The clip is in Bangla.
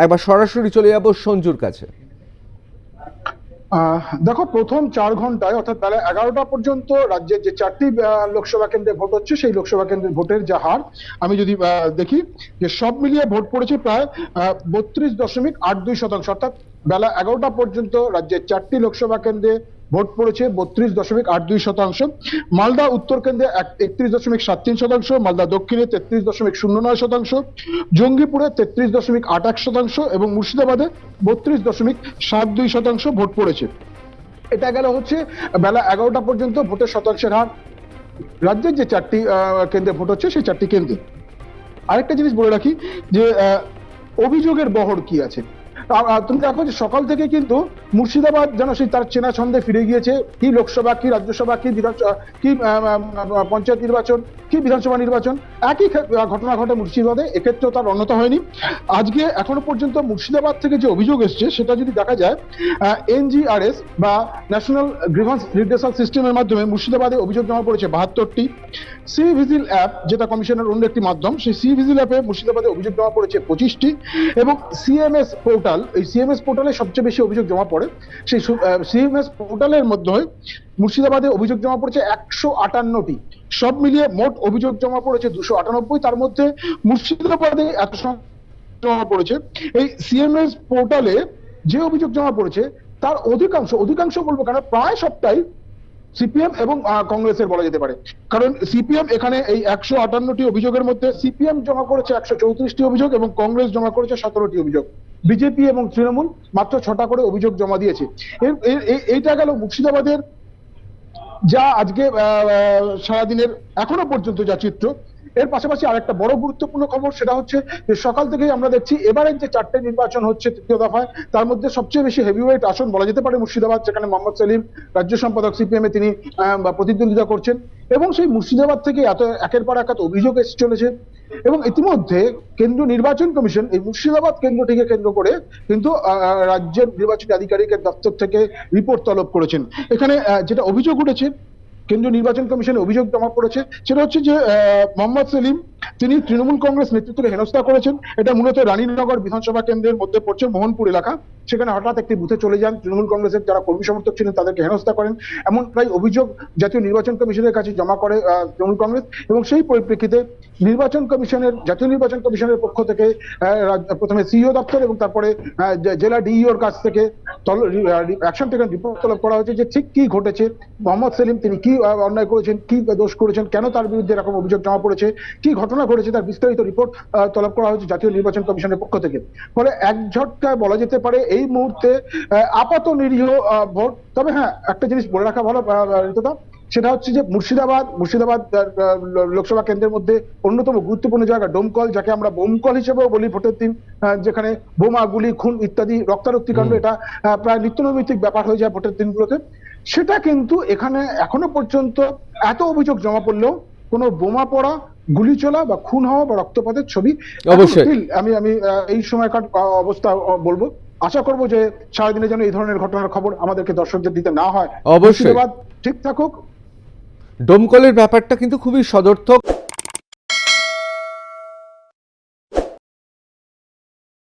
একবার সরাসরি চলে যাব সঞ্জুর কাছে। দেখো, প্রথম 4 ঘন্টায় অর্থাৎ বেলা 11টা পর্যন্ত রাজ্যের যে 4টি লোকসভা কেন্দ্রে ভোট হচ্ছে, সেই লোকসভা কেন্দ্রের ভোটের যা হার আমি যদি দেখি, যে সব মিলিয়ে ভোট পড়েছে প্রায় 32.82%। অর্থাৎ বেলা 11টা পর্যন্ত রাজ্যের 4টি লোকসভা কেন্দ্রে ভোট পড়েছে 32.82%। মালদা উত্তর কেন্দ্রে 31.73%, মালদা দক্ষিণে 33.09%, জঙ্গিপুরে 33.81% এবং মুর্শিদাবাদে 32.72% ভোট পড়েছে। এটা গেল হচ্ছে বেলা 11টা পর্যন্ত ভোটের শতাংশের হার রাজ্যের যে 4টি কেন্দ্রে ভোট হচ্ছে, সেই 4টি কেন্দ্রে। আরেকটা জিনিস বলে রাখি যে অভিযোগের বহর কি আছে। তুমি দেখো যে সকাল থেকে কিন্তু মুর্শিদাবাদ যেন সেই তার চেনা ছন্দে ফিরে গিয়েছে। কি লোকসভা, কি রাজ্যসভা, কি বিধানসভা, কি পঞ্চায়েত নির্বাচন, কি বিধানসভা নির্বাচন, একই ঘটনা ঘটে মুর্শিদাবাদে। এক্ষেত্রেও তার অন্যতা হয়নি। আজকে এখনো পর্যন্ত মুর্শিদাবাদ থেকে যে অভিযোগ এসছে, সেটা যদি দেখা যায়, NGRS বা ন্যাশনাল গ্রিভান্স রিড্রেসাল সিস্টেমের মাধ্যমে মুর্শিদাবাদে অভিযোগ জমা পড়েছে 72টি। সি ভিজিল অ্যাপ, যেটা কমিশনের অন্য একটি মাধ্যম, সেই সি ভিজিল অ্যাপে মুর্শিদাবাদে অভিযোগ জমা পড়েছে 25টি। এবং সিএমএস পোর্টাল, এই সিএমএস পোর্টালে সবচেয়ে বেশি অভিযোগ জমা পড়ে। সেই সিএমএস পোর্টালের মধ্যে মুর্শিদাবাদে অভিযোগ জমা পড়েছে 158টি। সব মিলিয়ে মোট অভিযোগ জমা পড়েছে 298। তার মধ্যে মুর্শিদাবাদে এত জমা পড়েছে, এই সিএমএস পোর্টালে যে অভিযোগ জমা পড়েছে তার অধিকাংশ বলবো কেন, প্রায় সবটাই সিপিএম এবং কংগ্রেসের বলা যেতে পারে। কারণ সিপিএম এখানে এই 158টি অভিযোগের মধ্যে সিপিএম জমা করেছে 134টি অভিযোগ এবং কংগ্রেস জমা করেছে 17টি অভিযোগ। বিজেপি এবং তৃণমূল মাত্র 6টা করে অভিযোগ জমা দিয়েছে। এইটা গেল মুর্শিদাবাদের যা আজকে সারাদিনের এখনো পর্যন্ত যা চিত্র। এর পাশাপাশি আরেকটা বড় গুরুত্বপূর্ণ খবর, সেটা হচ্ছে যে সকাল থেকেই আমরা দেখছি এবারের যে 4টে নির্বাচন হচ্ছে তৃতীয় দফায়, তার মধ্যে সবচেয়ে বেশি হেভিওয়েট আসন বলা যেতে পারে মুর্শিদাবাদ, যেখানে মোহাম্মদ সেলিম রাজ্য সম্পাদক সিপিএম এ তিনি প্রতিদ্বন্দ্বিতা করছেন। এবং সেই মুর্শিদাবাদ থেকে এত একের পর এক অভিযোগ এসে চলেছে। এবং ইতিমধ্যে কেন্দ্রীয় নির্বাচন কমিশন এই মুর্শিদাবাদ কেন্দ্রটিকে কেন্দ্র করে কিন্তু রাজ্যের নির্বাচনী আধিকারিকের দপ্তর থেকে রিপোর্ট তলব করেছেন। এখানে যেটা অভিযোগ উঠেছে, কেন্দ্রীয় নির্বাচন কমিশনে অভিযোগ জমা পড়েছে, সেটা হচ্ছে যে মোহাম্মদ সেলিম তিনি তৃণমূল কংগ্রেস নেতৃত্বকে হেনস্থা করেছেন। এটা মূলত রানীনগর বিধানসভা কেন্দ্রের মধ্যে পড়ছে, মোহনপুর এলাকা। সেখানে হঠাৎ একটি বুথে চলে যান, তৃণমূল কংগ্রেসের যারা কর্মী সমর্থক ছিলেন তাদেরকে হেনস্থা করেন, এমন প্রায় অভিযোগ জাতীয় নির্বাচন কমিশনের কাছে জমা করে তৃণমূল কংগ্রেস। এবং সেই পরিপ্রেক্ষিতে জাতীয় নির্বাচন কমিশনের পক্ষ থেকে প্রথমে সিইও দপ্তর এবং তারপরে জেলা ডিইওর কাছ থেকে অ্যাকশন টেকেন রিপোর্ট তলব করা হয়েছে যে ঠিক কি ঘটেছে, মোহাম্মদ সেলিম তিনি কি অন্যায় করেছেন, কি দোষ করেছেন, কেন তার বিরুদ্ধে এরকম অভিযোগ জমা পড়েছে, কি ঘটনা ঘটেছে, তার বিস্তারিত রিপোর্ট তলব করা হয়েছে জাতীয় নির্বাচন কমিশনের পক্ষ থেকে। ফলে এক ঝটকায় বলা যেতে পারে এই মুহূর্তে আপাত নিরীহ ভোট। তবে হ্যাঁ, একটা জিনিস বলে রাখা ভালো ঋতুদা, সেটা হচ্ছে যে মুর্শিদাবাদ লোকসভা কেন্দ্রের মধ্যে অন্যতম গুরুত্বপূর্ণ জায়গা ডোমকল, যাকে আমরা বোমকল হিসেবেও বলি ভোটের দিন, যেখানে বোমা, গুলি, খুন ইত্যাদি রক্তারক্তি কাণ্ড এটা প্রায় নিত্যনৈমিত্তিক ব্যাপার হয়ে যায় ভোটের দিনগুলোতে। সেটা কিন্তু এখানে এখনো পর্যন্ত এত অভিযোগ জমা পড়লেও কোনো বোমা পড়া, গুলি চলা বা খুন হওয়া বা রক্তপাতের ছবি অবশ্যই আমি এই সময়কার অবস্থা বলবো। আশা করবো যে সারাদিনে যেন এই ধরনের ঘটনার খবর আমাদেরকে দর্শকদের দিতে না হয়। অবশ্যই ঠিক থাকুক। ডোমকলের ব্যাপারটা কিন্তু খুবই সদর্থক।